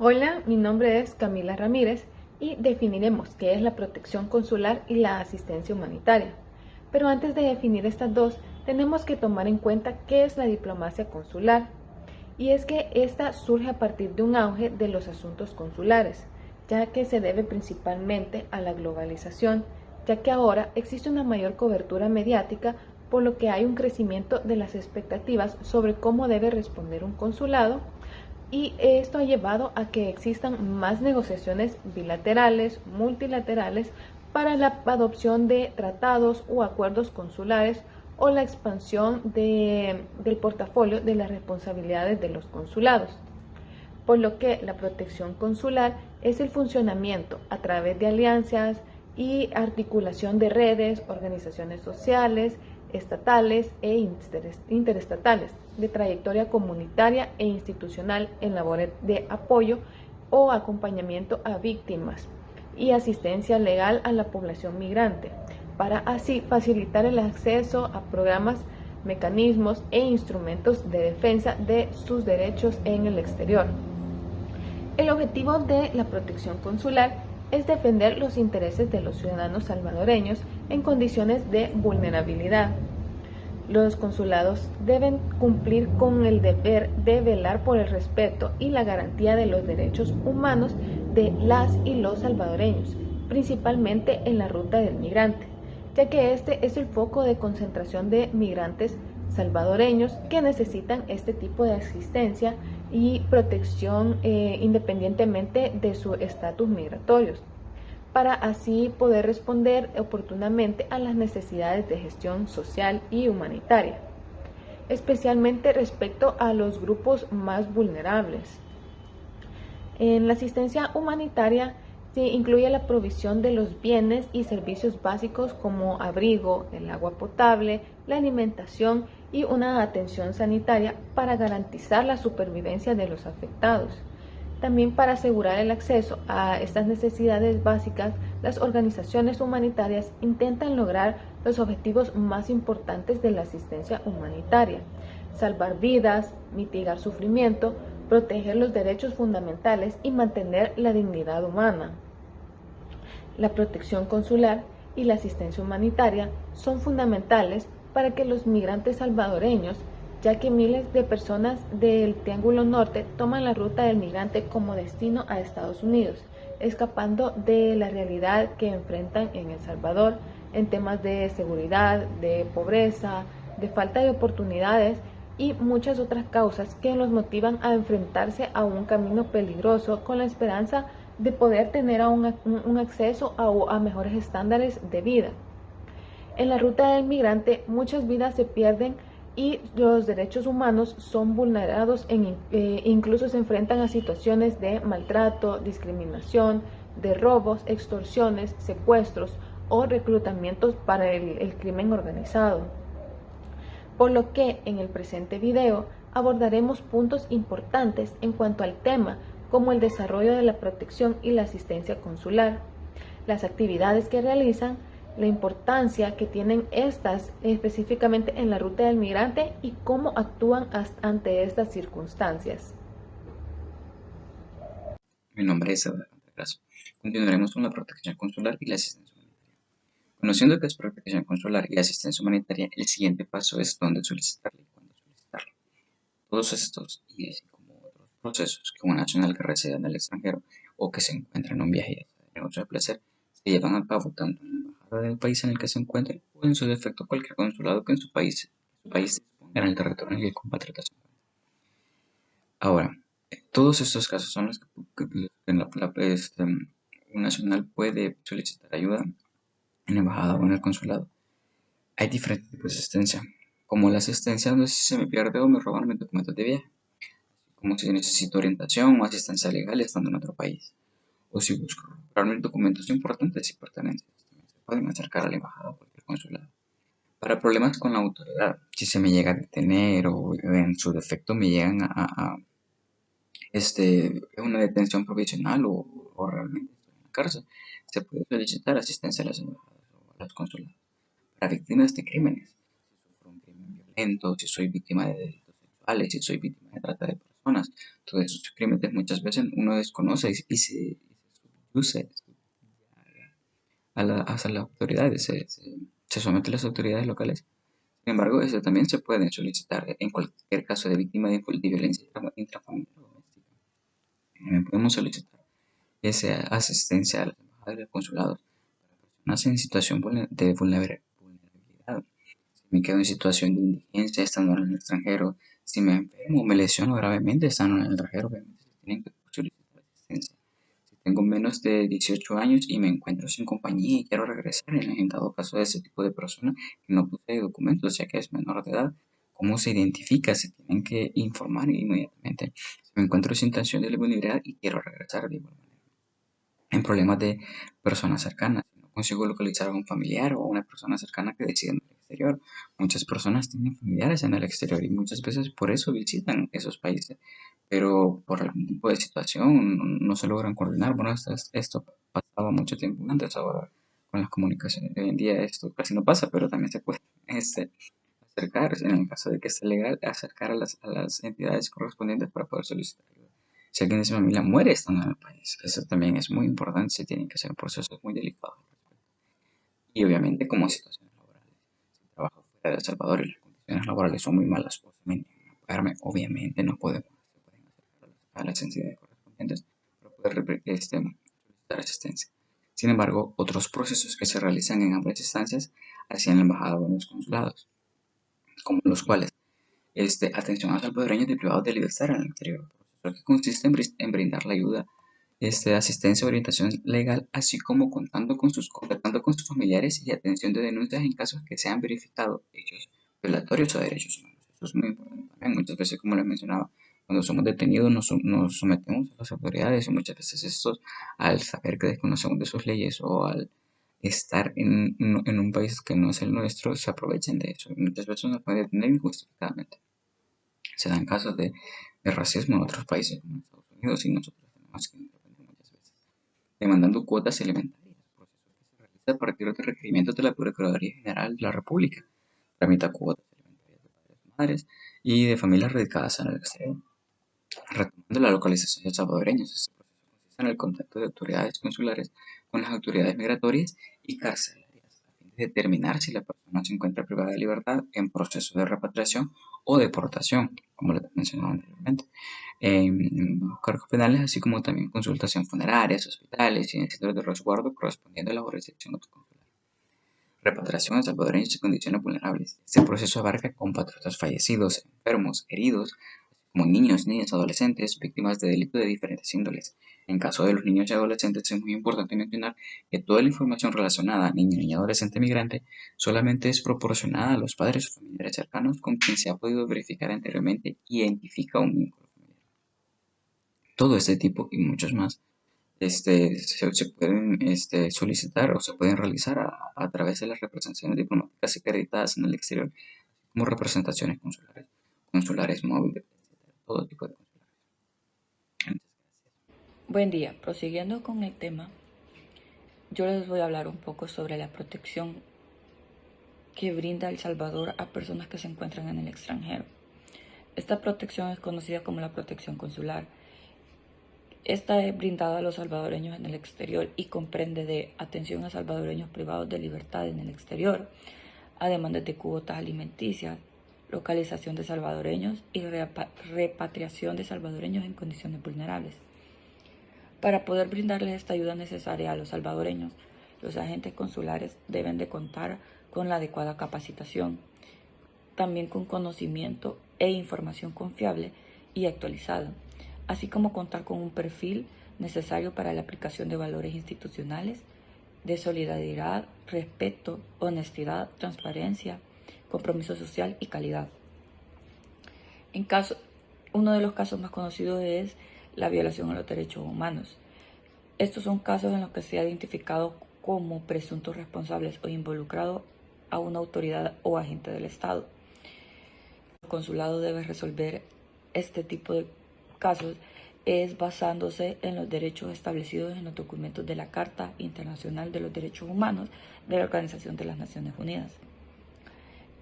Hola, mi nombre es Camila Ramírez y definiremos qué es la protección consular y la asistencia humanitaria. Pero antes de definir estas dos, tenemos que tomar en cuenta qué es la diplomacia consular. Y es que esta surge a partir de un auge de los asuntos consulares, ya que se debe principalmente a la globalización, ya que ahora existe una mayor cobertura mediática, por lo que hay un crecimiento de las expectativas sobre cómo debe responder un consulado, y esto ha llevado a que existan más negociaciones bilaterales, multilaterales, para la adopción de tratados o acuerdos consulares o la expansión del portafolio de las responsabilidades de los consulados. Por lo que la protección consular es el funcionamiento a través de alianzas y articulación de redes, organizaciones sociales, estatales e interestatales, de trayectoria comunitaria e institucional en labores de apoyo o acompañamiento a víctimas y asistencia legal a la población migrante, para así facilitar el acceso a programas, mecanismos e instrumentos de defensa de sus derechos en el exterior. El objetivo de la protección consular es defender los intereses de los ciudadanos salvadoreños en condiciones de vulnerabilidad. Los consulados deben cumplir con el deber de velar por el respeto y la garantía de los derechos humanos de las y los salvadoreños, principalmente en la ruta del migrante, ya que este es el foco de concentración de migrantes salvadoreños que necesitan este tipo de asistencia y protección independientemente de su estatus migratorio, para así poder responder oportunamente a las necesidades de gestión social y humanitaria, especialmente respecto a los grupos más vulnerables. En la asistencia humanitaria se incluye la provisión de los bienes y servicios básicos como abrigo, el agua potable, la alimentación y una atención sanitaria para garantizar la supervivencia de los afectados. También para asegurar el acceso a estas necesidades básicas, las organizaciones humanitarias intentan lograr los objetivos más importantes de la asistencia humanitaria: salvar vidas, mitigar sufrimiento, proteger los derechos fundamentales y mantener la dignidad humana. La protección consular y la asistencia humanitaria son fundamentales para que los migrantes salvadoreños, ya que miles de personas del Triángulo Norte toman la ruta del migrante como destino a Estados Unidos, escapando de la realidad que enfrentan en El Salvador en temas de seguridad, de pobreza, de falta de oportunidades y muchas otras causas que los motivan a enfrentarse a un camino peligroso con la esperanza de poder tener un acceso a mejores estándares de vida. En la ruta del migrante muchas vidas se pierden y los derechos humanos son vulnerados, incluso se enfrentan a situaciones de maltrato, discriminación, de robos, extorsiones, secuestros o reclutamientos para el crimen organizado. Por lo que en el presente video abordaremos puntos importantes en cuanto al tema, como el desarrollo de la protección y la asistencia consular, las actividades que realizan, la importancia que tienen estas específicamente en la ruta del migrante y cómo actúan ante estas circunstancias. Mi nombre es Eduardo Contreras. Continuaremos con la protección consular y la asistencia humanitaria. Conociendo qué es protección consular y asistencia humanitaria, el siguiente paso es dónde solicitarla y cuándo solicitarla. Todos estos, y así como otros procesos que un nacional que reside en el extranjero o que se encuentra en un viaje de negocio de placer, se llevan a cabo tanto en la embajada del país en el que se encuentre o en su defecto cualquier consulado que en su país disponga en el territorio en el que el compatriota se encuentra. Ahora, todos estos casos son los que un nacional puede solicitar ayuda en la embajada o en el consulado. Hay diferentes tipos de asistencia, como la asistencia donde si se me pierde o me roban mis documentos de viaje, como si necesito orientación o asistencia legal estando en otro país, o si busco recuperar mis documentos importantes y pertenencias. También se pueden acercar a la embajada o cualquier consulado. Para problemas con la autoridad, si se me llega a detener o en su defecto me llegan una detención provisional o realmente estoy en la cárcel, se puede solicitar asistencia a las embajadas o a los consulados. Para víctimas de crímenes, si sufro un crimen violento, si soy víctima de delitos sexuales, si soy víctima de trata de personas, personas. Todos esos crímenes muchas veces uno desconoce y se subyuga a las autoridades, se somete a las autoridades locales. Sin embargo, eso también se puede solicitar en cualquier caso de víctima de violencia intrafamiliar o doméstica. Podemos solicitar esa asistencia a las embajadas y los consulados para personas en situación de vulnerabilidad. Si me quedo en situación de indigencia estando en el extranjero, si me enfermo o me lesiono gravemente estando en el extranjero, obviamente se tienen que solicitar asistencia. Si tengo menos de 18 años y me encuentro sin compañía y quiero regresar, en dado caso de ese tipo de persona que no posee documentos ya que es menor de edad, ¿cómo se identifica? Se tienen que informar inmediatamente. Si me encuentro sin intención de vulnerabilidad y quiero regresar de igual manera. En problemas de personas cercanas, si no consigo localizar a un familiar o a una persona cercana que decida en el exterior. Muchas personas tienen familiares en el exterior y muchas veces por eso visitan esos países, pero por algún tipo de situación no se logran coordinar. Bueno, esto pasaba mucho tiempo antes, ahora con las comunicaciones de hoy en día esto casi no pasa, pero también se puede acercar, en el caso de que esté legal, acercar a las entidades correspondientes para poder solicitar ayuda. Si alguien de su familia muere estando en el país, eso también es muy importante, se tienen que hacer procesos muy delicados. Y obviamente como situaciones laborales. Si trabajo fuera de El Salvador y las condiciones laborales son muy malas o se me niegan a pagarme, obviamente no podemos, se pueden acercar a las entidades correspondientes para poder solicitar asistencia. Sin embargo, otros procesos que se realizan en ambas instancias, así en la embajada o en los consulados, como los cuales atención a salvadoreños y privados de libertad en el exterior, proceso que consiste en brindar la ayuda, asistencia, orientación legal, así como contactando con sus familiares y atención de denuncias en casos que se han verificado hechos violatorios a derechos humanos. Eso es muy importante también. Muchas veces, como les mencionaba, cuando somos detenidos nos sometemos a las autoridades y muchas veces estos, al saber que desconocemos de sus leyes o al estar en un país que no es el nuestro, se aprovechan de eso. Y muchas veces nos pueden detener injustificadamente. Se dan casos de racismo en otros países como Estados Unidos y nosotros tenemos que intervenir muchas veces, demandando cuotas alimentarias, proceso que se realiza a partir de requerimientos de la Procuraduría General de la República, tramita cuotas alimentarias de padres, madres y de familias radicadas en el exterior. Retomando la localización de salvadoreños, este proceso consiste en el contacto de autoridades consulares con las autoridades migratorias y carcelarias a fin de determinar si la persona se encuentra privada de libertad en proceso de repatriación o deportación, como les mencionaba anteriormente, en cargos penales, así como también consultación funerarias, hospitales y en centros de resguardo correspondiendo a la jurisdicción consular. Repatriación de salvadoreños en condiciones vulnerables. Este proceso abarca compatriotas fallecidos, enfermos, heridos, como niños, niñas, adolescentes, víctimas de delitos de diferentes índoles. En caso de los niños y adolescentes es muy importante mencionar que toda la información relacionada a niño, niña, adolescente, migrante solamente es proporcionada a los padres o familiares cercanos con quien se ha podido verificar anteriormente y identifica un vínculo familiar. Todo este tipo y muchos más se pueden solicitar o se pueden realizar a través de las representaciones diplomáticas acreditadas en el exterior, como representaciones consulares móviles, etcétera, todo tipo de consulares. Buen día, prosiguiendo con el tema, yo les voy a hablar un poco sobre la protección que brinda El Salvador a personas que se encuentran en el extranjero. Esta protección es conocida como la protección consular. Esta es brindada a los salvadoreños en el exterior y comprende de atención a salvadoreños privados de libertad en el exterior, además de cuotas alimenticias, localización de salvadoreños y repatriación de salvadoreños en condiciones vulnerables. Para poder brindarles esta ayuda necesaria a los salvadoreños, los agentes consulares deben de contar con la adecuada capacitación, también con conocimiento e información confiable y actualizada, así como contar con un perfil necesario para la aplicación de valores institucionales de solidaridad, respeto, honestidad, transparencia, compromiso social y calidad. Uno de los casos más conocidos es la violación a los derechos humanos. Estos son casos en los que se ha identificado como presuntos responsables o involucrados a una autoridad o agente del Estado. El consulado debe resolver este tipo de casos es basándose en los derechos establecidos en los documentos de la Carta Internacional de los Derechos Humanos de la Organización de las Naciones Unidas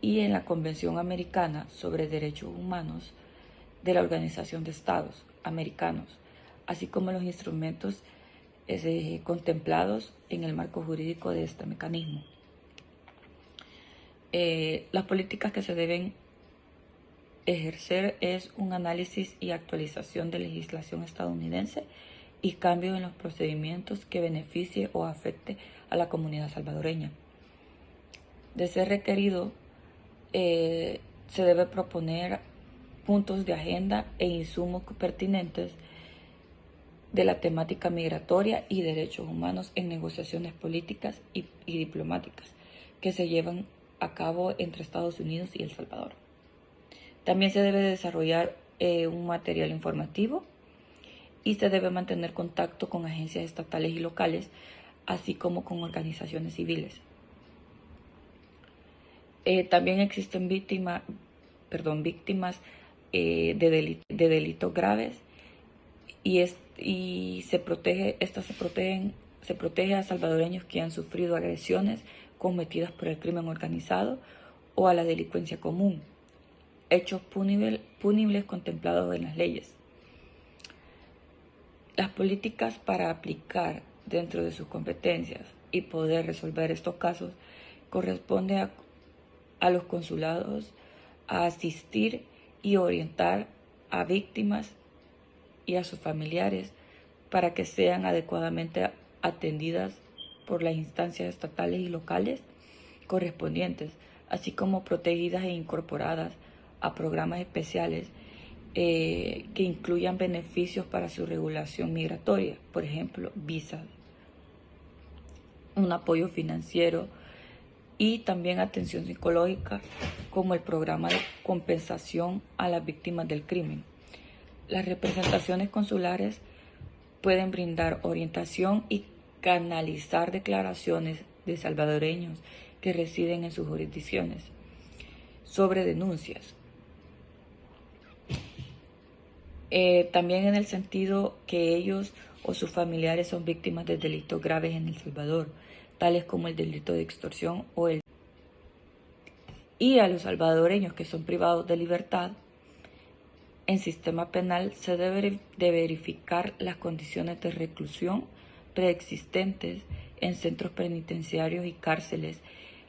y en la Convención Americana sobre Derechos Humanos de la Organización de Estados Americanos, así como los instrumentos contemplados en el marco jurídico de este mecanismo. Las políticas que se deben ejercer es un análisis y actualización de legislación estadounidense y cambio en los procedimientos que beneficie o afecte a la comunidad salvadoreña. De ser requerido, se debe proponer puntos de agenda e insumos pertinentes de la temática migratoria y derechos humanos en negociaciones políticas y diplomáticas que se llevan a cabo entre Estados Unidos y El Salvador. También se debe desarrollar un material informativo y se debe mantener contacto con agencias estatales y locales, así como con organizaciones civiles. También existen víctimas de delitos graves y se protege a salvadoreños que han sufrido agresiones cometidas por el crimen organizado o a la delincuencia común, hechos punibles contemplados en las leyes. Las políticas para aplicar dentro de sus competencias y poder resolver estos casos corresponde a los consulados a asistir y orientar a víctimas y a sus familiares para que sean adecuadamente atendidas por las instancias estatales y locales correspondientes, así como protegidas e incorporadas a programas especiales que incluyan beneficios para su regulación migratoria, por ejemplo, visas, un apoyo financiero y también atención psicológica, como el programa de compensación a las víctimas del crimen. Las representaciones consulares pueden brindar orientación y canalizar declaraciones de salvadoreños que residen en sus jurisdicciones sobre denuncias. También en el sentido que ellos o sus familiares son víctimas de delitos graves en El Salvador, tales como el delito de extorsión y a los salvadoreños que son privados de libertad. En sistema penal se debe de verificar las condiciones de reclusión preexistentes en centros penitenciarios y cárceles,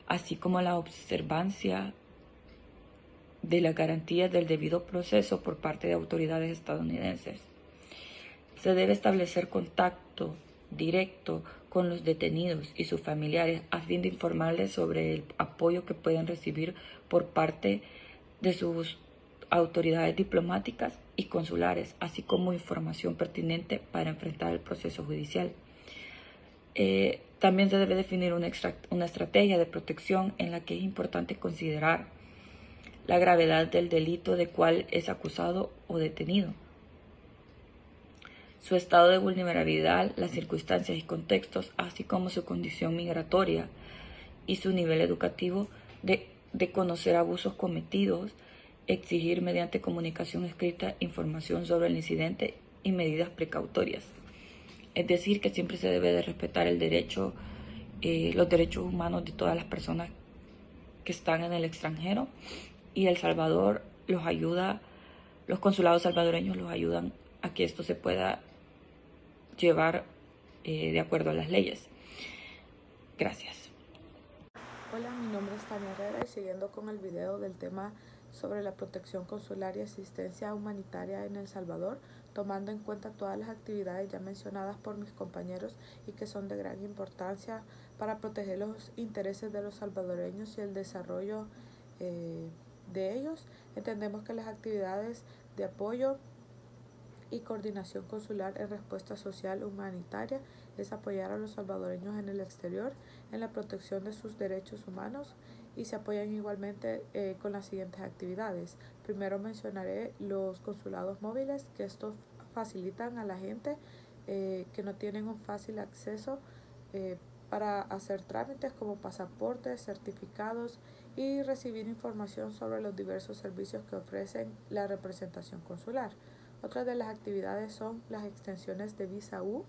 así como la observancia de las garantías del debido proceso por parte de autoridades estadounidenses. Se debe establecer contacto directo con los detenidos y sus familiares a fin de informarles sobre el apoyo que pueden recibir por parte de sus autoridades diplomáticas y consulares, así como información pertinente para enfrentar el proceso judicial. También se debe definir una estrategia de protección en la que es importante considerar la gravedad del delito de cual es acusado o detenido, su estado de vulnerabilidad, las circunstancias y contextos, así como su condición migratoria y su nivel educativo, de conocer abusos cometidos, exigir mediante comunicación escrita información sobre el incidente y medidas precautorias. Es decir, que siempre se debe de respetar el derecho, los derechos humanos de todas las personas que están en el extranjero, y El Salvador los ayuda, los consulados salvadoreños los ayudan a que esto se pueda llevar de acuerdo a las leyes. Gracias. Hola, mi nombre es Tania Herrera y siguiendo con el video del tema sobre la protección consular y asistencia humanitaria en El Salvador, tomando en cuenta todas las actividades ya mencionadas por mis compañeros y que son de gran importancia para proteger los intereses de los salvadoreños y el desarrollo de ellos. Entendemos que las actividades de apoyo y coordinación consular en respuesta social humanitaria es apoyar a los salvadoreños en el exterior en la protección de sus derechos humanos y se apoyan igualmente con las siguientes actividades. Primero mencionaré los consulados móviles, que estos facilitan a la gente que no tienen un fácil acceso para hacer trámites como pasaportes, certificados y recibir información sobre los diversos servicios que ofrecen la representación consular. Otras de las actividades son las extensiones de visa U,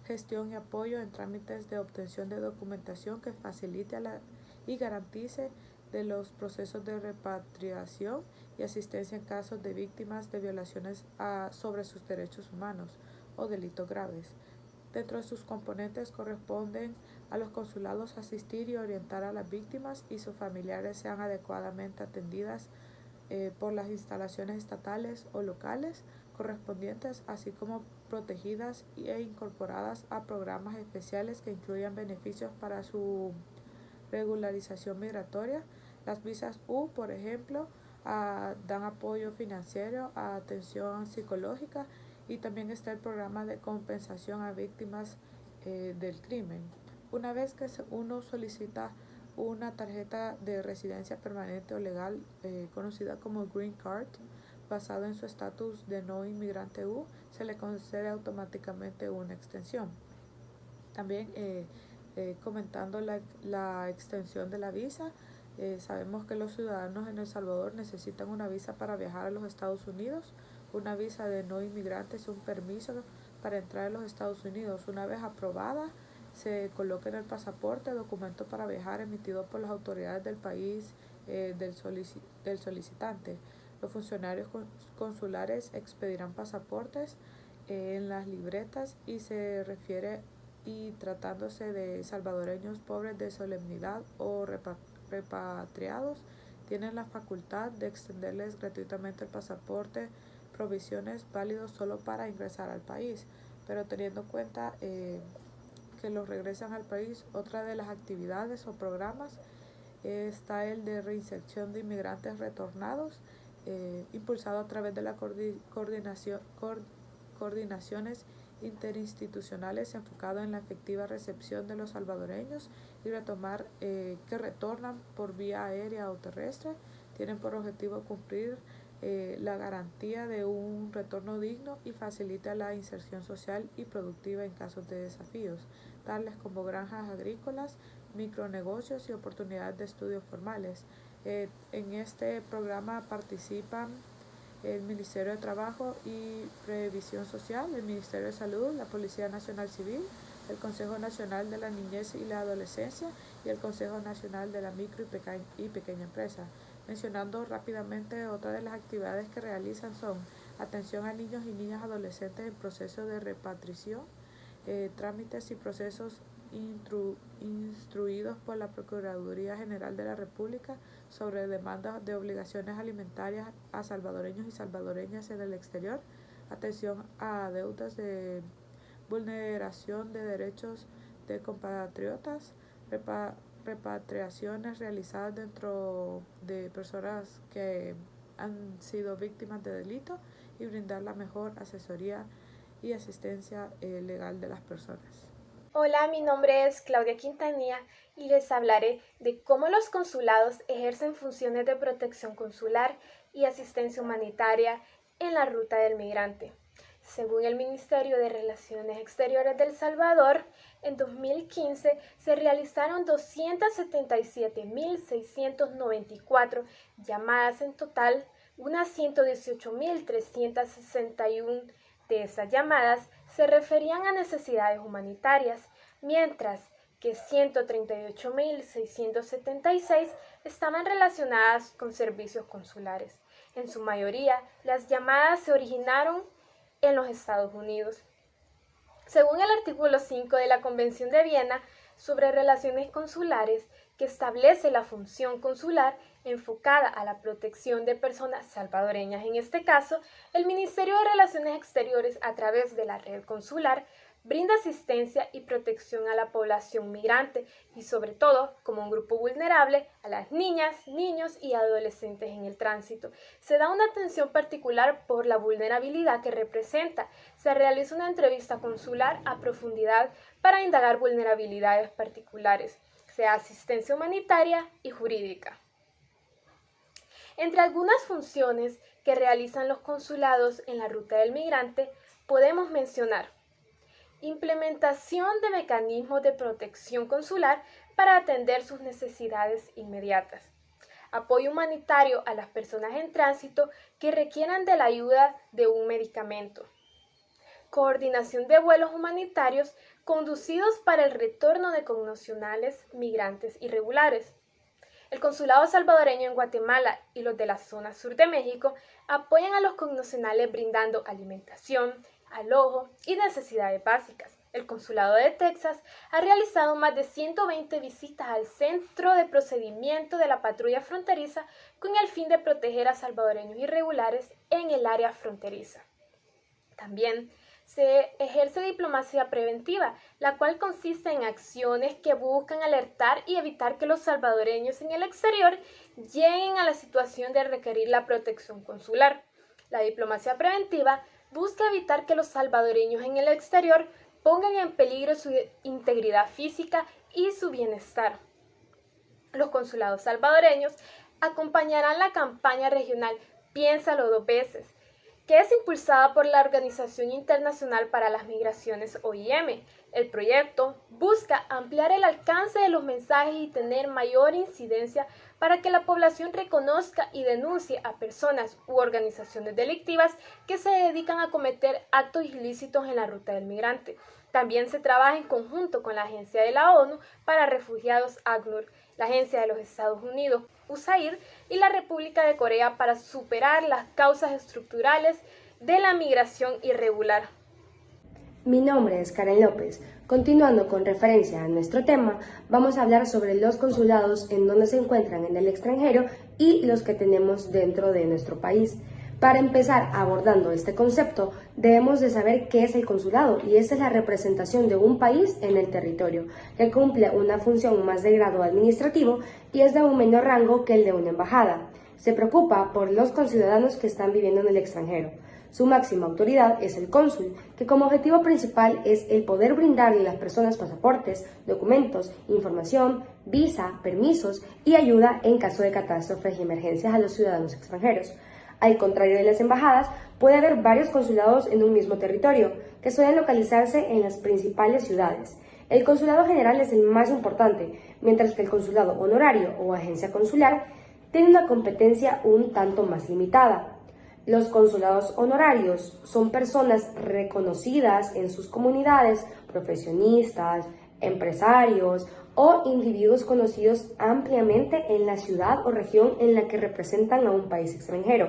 gestión y apoyo en trámites de obtención de documentación que facilite y garantice de los procesos de repatriación y asistencia en casos de víctimas de violaciones sobre sus derechos humanos o delitos graves. Dentro de sus componentes corresponden a los consulados asistir y orientar a las víctimas y sus familiares sean adecuadamente atendidas por las instalaciones estatales o locales correspondientes, así como protegidas e incorporadas a programas especiales que incluyan beneficios para su regularización migratoria. Las visas U, por ejemplo, dan apoyo financiero, atención psicológica, y también está el programa de compensación a víctimas del crimen. Una vez que uno solicita una tarjeta de residencia permanente o legal conocida como Green Card, basado en su estatus de no inmigrante U, se le concede automáticamente una extensión. También comentando la extensión de la visa, sabemos que los ciudadanos en El Salvador necesitan una visa para viajar a los Estados Unidos. Una visa de no inmigrante es un permiso para entrar a los Estados Unidos. Una vez aprobada, se coloca en el pasaporte documento para viajar emitido por las autoridades del país del solicitante. Los funcionarios consulares expedirán pasaportes en las libretas y se refiere y tratándose de salvadoreños pobres de solemnidad o repatriados, tienen la facultad de extenderles gratuitamente el pasaporte, provisiones válidos solo para ingresar al país, pero teniendo en cuenta que los regresan al país. Otra de las actividades o programas está el de reinserción de inmigrantes retornados, impulsado a través de la coordinaciones interinstitucionales enfocado en la efectiva recepción de los salvadoreños y retomar que retornan por vía aérea o terrestre. Tienen por objetivo cumplir la garantía de un retorno digno y facilita la inserción social y productiva en casos de desafíos, tales como granjas agrícolas, micronegocios y oportunidades de estudios formales. En este programa participan el Ministerio de Trabajo y Previsión Social, el Ministerio de Salud, la Policía Nacional Civil, el Consejo Nacional de la Niñez y la Adolescencia y el Consejo Nacional de la Micro y Pequeña Empresa. Mencionando rápidamente, otras de las actividades que realizan son atención a niños y niñas adolescentes en proceso de repatriación, trámites y procesos instruidos por la Procuraduría General de la República sobre demandas de obligaciones alimentarias a salvadoreños y salvadoreñas en el exterior, atención a deudas de vulneración de derechos de compatriotas, repatriaciones realizadas dentro de personas que han sido víctimas de delito y brindar la mejor asesoría y asistencia legal de las personas. Hola, mi nombre es Claudia Quintanilla y les hablaré de cómo los consulados ejercen funciones de protección consular y asistencia humanitaria en la ruta del migrante. Según el Ministerio de Relaciones Exteriores de El Salvador, en 2015 se realizaron 277.694 llamadas en total, unas 118.361 de esas llamadas se referían a necesidades humanitarias, mientras que 138.676 estaban relacionadas con servicios consulares. En su mayoría, las llamadas se originaron en los Estados Unidos. Según el artículo 5 de la Convención de Viena sobre Relaciones Consulares, que establece la función consular enfocada a la protección de personas salvadoreñas. En este caso, el Ministerio de Relaciones Exteriores, a través de la red consular, brinda asistencia y protección a la población migrante y, sobre todo, como un grupo vulnerable, a las niñas, niños y adolescentes en el tránsito. Se da una atención particular por la vulnerabilidad que representa. Se realiza una entrevista consular a profundidad para indagar vulnerabilidades particulares, sea asistencia humanitaria y jurídica. Entre algunas funciones que realizan los consulados en la ruta del migrante, podemos mencionar implementación de mecanismos de protección consular para atender sus necesidades inmediatas, apoyo humanitario a las personas en tránsito que requieran de la ayuda de un medicamento, coordinación de vuelos humanitarios conducidos para el retorno de connacionales migrantes irregulares, El consulado salvadoreño en Guatemala y los de la zona sur de México apoyan a los connacionales brindando alimentación, alojo y necesidades básicas. El consulado de Texas ha realizado más de 120 visitas al centro de procedimiento de la patrulla fronteriza con el fin de proteger a salvadoreños irregulares en el área fronteriza. También se ejerce diplomacia preventiva, la cual consiste en acciones que buscan alertar y evitar que los salvadoreños en el exterior lleguen a la situación de requerir la protección consular. La diplomacia preventiva busca evitar que los salvadoreños en el exterior pongan en peligro su integridad física y su bienestar. Los consulados salvadoreños acompañarán la campaña regional Piénsalo 2 veces, que es impulsada por la Organización Internacional para las Migraciones OIM. El proyecto busca ampliar el alcance de los mensajes y tener mayor incidencia para que la población reconozca y denuncie a personas u organizaciones delictivas que se dedican a cometer actos ilícitos en la ruta del migrante. También se trabaja en conjunto con la Agencia de la ONU para Refugiados ACNUR, la Agencia de los Estados Unidos USAID y la República de Corea para superar las causas estructurales de la migración irregular. Mi nombre es Karen López. Continuando con referencia a nuestro tema, vamos a hablar sobre los consulados en donde se encuentran en el extranjero y los que tenemos dentro de nuestro país. Para empezar abordando este concepto, debemos de saber qué es el consulado, y esta es la representación de un país en el territorio, que cumple una función más de grado administrativo y es de un menor rango que el de una embajada. Se preocupa por los conciudadanos que están viviendo en el extranjero. Su máxima autoridad es el cónsul, que como objetivo principal es el poder brindarle a las personas pasaportes, documentos, información, visa, permisos y ayuda en caso de catástrofes y emergencias a los ciudadanos extranjeros. Al contrario de las embajadas, puede haber varios consulados en un mismo territorio, que suelen localizarse en las principales ciudades. El consulado general es el más importante, mientras que el consulado honorario o agencia consular tiene una competencia un tanto más limitada. Los consulados honorarios son personas reconocidas en sus comunidades, profesionistas, empresarios o individuos conocidos ampliamente en la ciudad o región en la que representan a un país extranjero.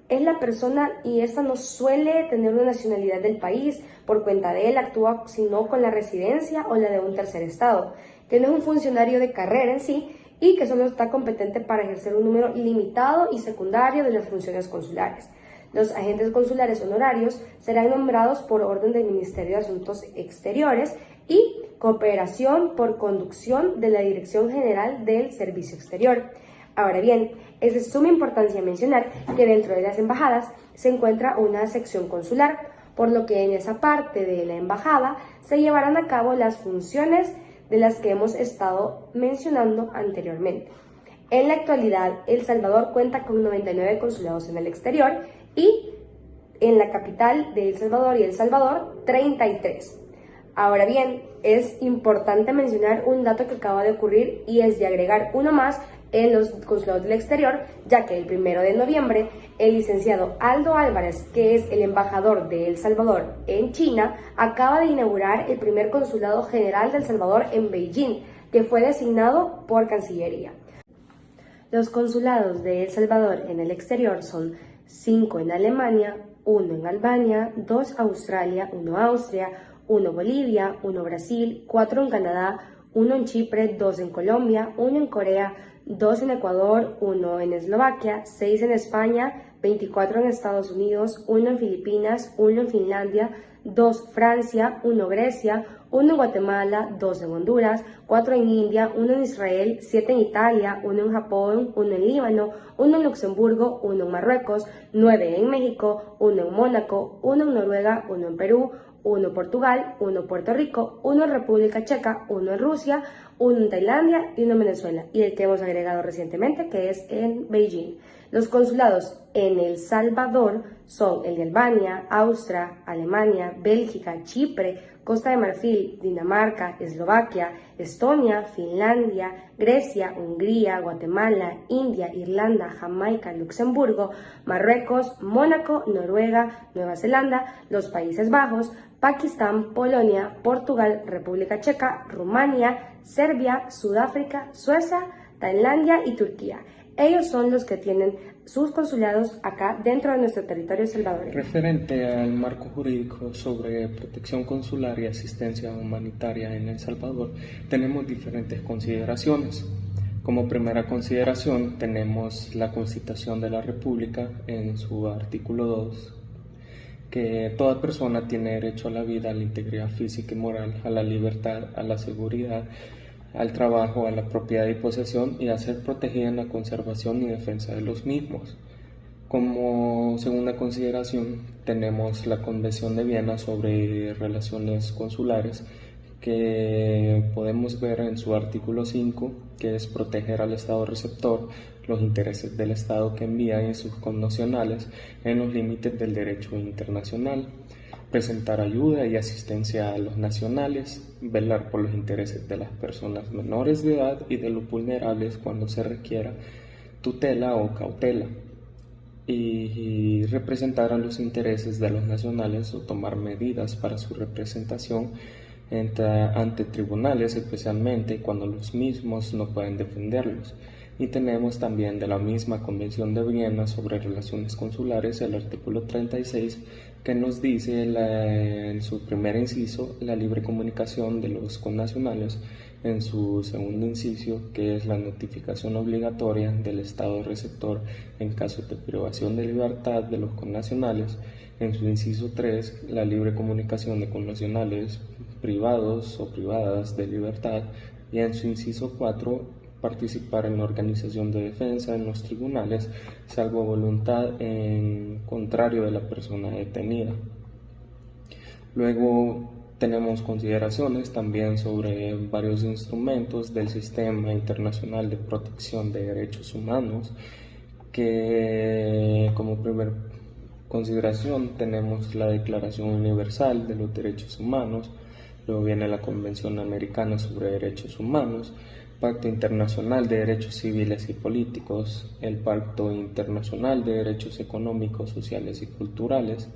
Es la persona y esta no suele tener una nacionalidad del país, por cuenta de él actúa sino con la residencia o la de un tercer estado, que no es un funcionario de carrera en sí y que solo está competente para ejercer un número limitado y secundario de las funciones consulares. Los agentes consulares honorarios serán nombrados por orden del Ministerio de Asuntos Exteriores y cooperación por conducción de la Dirección General del Servicio Exterior. Ahora bien, es de suma importancia mencionar que dentro de las embajadas se encuentra una sección consular, por lo que en esa parte de la embajada se llevarán a cabo las funciones de las que hemos estado mencionando anteriormente. En la actualidad, El Salvador cuenta con 99 consulados en el exterior y en la capital de El Salvador y El Salvador, 33. Ahora bien, es importante mencionar un dato que acaba de ocurrir y es de agregar uno más en los consulados del exterior, ya que el 1 de noviembre el licenciado Aldo Álvarez, que es el embajador de El Salvador en China, acaba de inaugurar el primer consulado general de El Salvador en Beijing, que fue designado por Cancillería. Los consulados de El Salvador en el exterior son 5 en Alemania, 1 en Albania, 2 Australia, 1 Austria, 1 Bolivia, 1 Brasil, 4 en Canadá, 1 en Chipre, 2 en Colombia, 1 en Corea, 2 en Ecuador, 1 en Eslovaquia, 6 en España, 24 en Estados Unidos, 1 en Filipinas, 1 en Finlandia, 2 Francia, 1 Grecia, 1 en Guatemala, 2 en Honduras, 4 en India, 1 en Israel, 7 en Italia, 1 en Japón, 1 en Líbano, 1 en Luxemburgo, 1 en Marruecos, 9 en México, 1 en Mónaco, 1 en Noruega, 1 en Perú, 1 en Portugal, 1 en Puerto Rico, 1 en República Checa, 1 en Rusia, 1 en Tailandia y 1 en Venezuela, y el que hemos agregado recientemente, que es en Beijing. Los consulados en El Salvador son el de Albania, Austria, Alemania, Bélgica, Chipre, Costa de Marfil, Dinamarca, Eslovaquia, Estonia, Finlandia, Grecia, Hungría, Guatemala, India, Irlanda, Jamaica, Luxemburgo, Marruecos, Mónaco, Noruega, Nueva Zelanda, los Países Bajos, Pakistán, Polonia, Portugal, República Checa, Rumania, Serbia, Sudáfrica, Suecia, Tailandia y Turquía. Ellos son los que tienen sus consulados acá dentro de nuestro territorio salvadoreño. Referente al marco jurídico sobre protección consular y asistencia humanitaria en El Salvador, tenemos diferentes consideraciones. Como primera consideración tenemos la Constitución de la República en su artículo 2, que toda persona tiene derecho a la vida, a la integridad física y moral, a la libertad, a la seguridad, al trabajo, a la propiedad y posesión y a ser protegida en la conservación y defensa de los mismos. Como segunda consideración tenemos la Convención de Viena sobre relaciones consulares, que podemos ver en su artículo 5, que es proteger al Estado receptor, los intereses del Estado que envía y sus connacionales en los límites del derecho internacional, presentar ayuda y asistencia a los nacionales, velar por los intereses de las personas menores de edad y de los vulnerables cuando se requiera tutela o cautela, y representar a los intereses de los nacionales o tomar medidas para su representación ante tribunales, especialmente cuando los mismos no pueden defenderlos. Y tenemos también de la misma Convención de Viena sobre relaciones consulares el artículo 36, que nos dice en su primer inciso la libre comunicación de los connacionales, en su segundo inciso, que es la notificación obligatoria del Estado receptor en caso de privación de libertad de los connacionales, en su inciso 3, la libre comunicación de connacionales privados o privadas de libertad, y en su inciso 4, participar en la organización de defensa en los tribunales, salvo voluntad en contrario de la persona detenida. Luego tenemos consideraciones también sobre varios instrumentos del Sistema Internacional de Protección de Derechos Humanos, que como primera consideración tenemos la Declaración Universal de los Derechos Humanos, luego viene la Convención Americana sobre Derechos Humanos, Pacto Internacional de Derechos Civiles y Políticos, el Pacto Internacional de Derechos Económicos, Sociales y Culturales,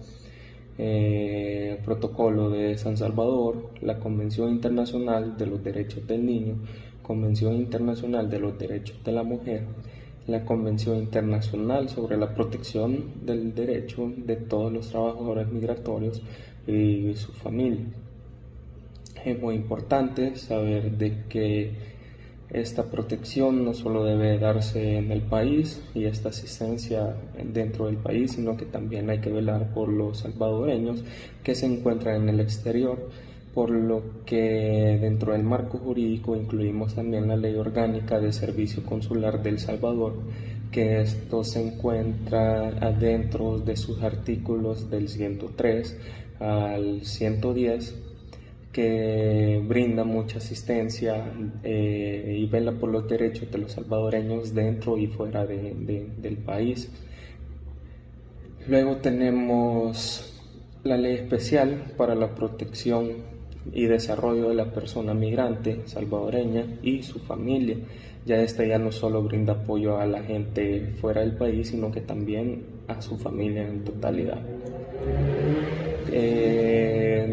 Protocolo de San Salvador, la Convención Internacional de los Derechos del Niño, Convención Internacional de los Derechos de la Mujer, la Convención Internacional sobre la Protección del Derecho de todos los trabajadores migratorios y sus familias. Es muy importante saber de que esta protección no solo debe darse en el país y esta asistencia dentro del país, sino que también hay que velar por los salvadoreños que se encuentran en el exterior, por lo que dentro del marco jurídico incluimos también la Ley Orgánica de Servicio Consular de El Salvador, que esto se encuentra adentro de sus artículos del 103 al 110, que brinda mucha asistencia y vela por los derechos de los salvadoreños dentro y fuera del país. Luego tenemos la Ley Especial para la Protección y Desarrollo de la Persona Migrante salvadoreña y su familia. Ya esta ya no solo brinda apoyo a la gente fuera del país, sino que también a su familia en totalidad.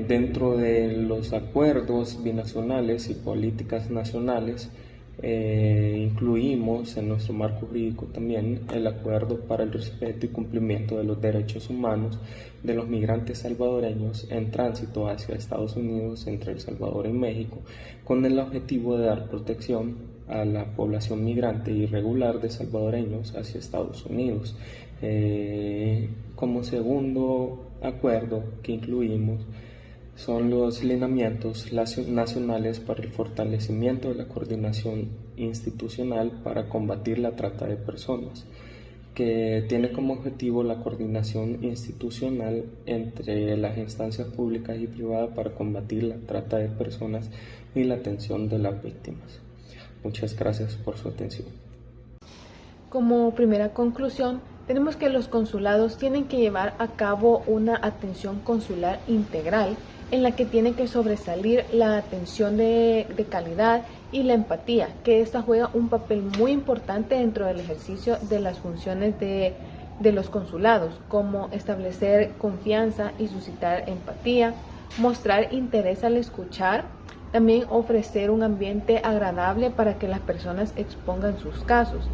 Dentro de los acuerdos binacionales y políticas nacionales, incluimos en nuestro marco jurídico también el acuerdo para el respeto y cumplimiento de los derechos humanos de los migrantes salvadoreños en tránsito hacia Estados Unidos entre El Salvador y México, con el objetivo de dar protección a la población migrante irregular de salvadoreños hacia Estados Unidos. Como segundo acuerdo que incluimos son los lineamientos nacionales para el fortalecimiento de la coordinación institucional para combatir la trata de personas, que tiene como objetivo la coordinación institucional entre las instancias públicas y privadas para combatir la trata de personas y la atención de las víctimas. Muchas gracias por su atención. Como primera conclusión, tenemos que los consulados tienen que llevar a cabo una atención consular integral en la que tiene que sobresalir la atención de calidad y la empatía, que esta juega un papel muy importante dentro del ejercicio de las funciones de los consulados, como establecer confianza y suscitar empatía, mostrar interés al escuchar, También ofrecer un ambiente agradable para que las personas expongan sus casos.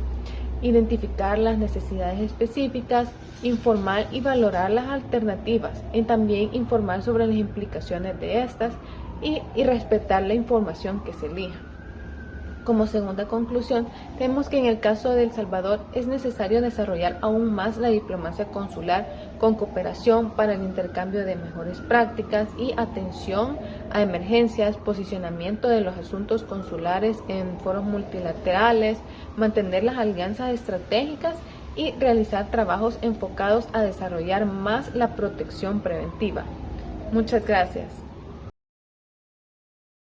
Identificar las necesidades específicas, informar y valorar las alternativas, y también informar sobre las implicaciones de estas y respetar la información que se elija. Como segunda conclusión, tenemos que en el caso de El Salvador es necesario desarrollar aún más la diplomacia consular con cooperación para el intercambio de mejores prácticas y atención a emergencias, posicionamiento de los asuntos consulares en foros multilaterales, mantener las alianzas estratégicas y realizar trabajos enfocados a desarrollar más la protección preventiva. Muchas gracias.